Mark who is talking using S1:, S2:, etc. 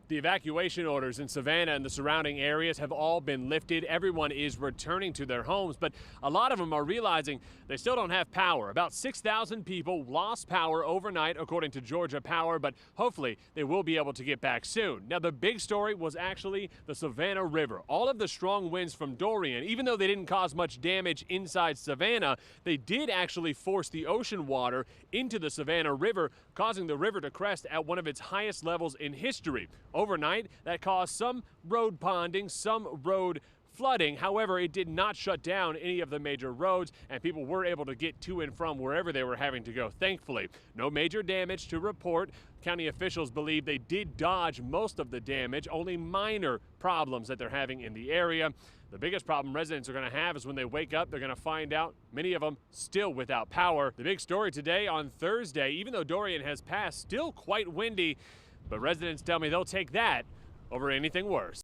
S1: The evacuation orders in Savannah and the surrounding areas have all been lifted. Everyone is returning to their homes, but a lot of them are realizing they still don't have power. About 6,000 people lost power overnight, according to Georgia Power, but hopefully they will be able to get back soon. Now, the big story was actually the Savannah River. All of the strong winds from Dorian, even though they didn't cause much damage inside Savannah, they did actually force the ocean water into the Savannah River, causing the river to crest at one of its highest levels in history. Overnight, that caused some road ponding, some road flooding. However, it did not shut down any of the major roads, and people were able to get to and from wherever they were having to go, thankfully. No major damage to report. County officials believe they did dodge most of the damage, only minor problems that they're having in the area. The biggest problem residents are going to have is when they wake up, they're going to find out many of them still without power. The big story today on Thursday, even though Dorian has passed, still quite windy, but residents tell me they'll take that over anything worse.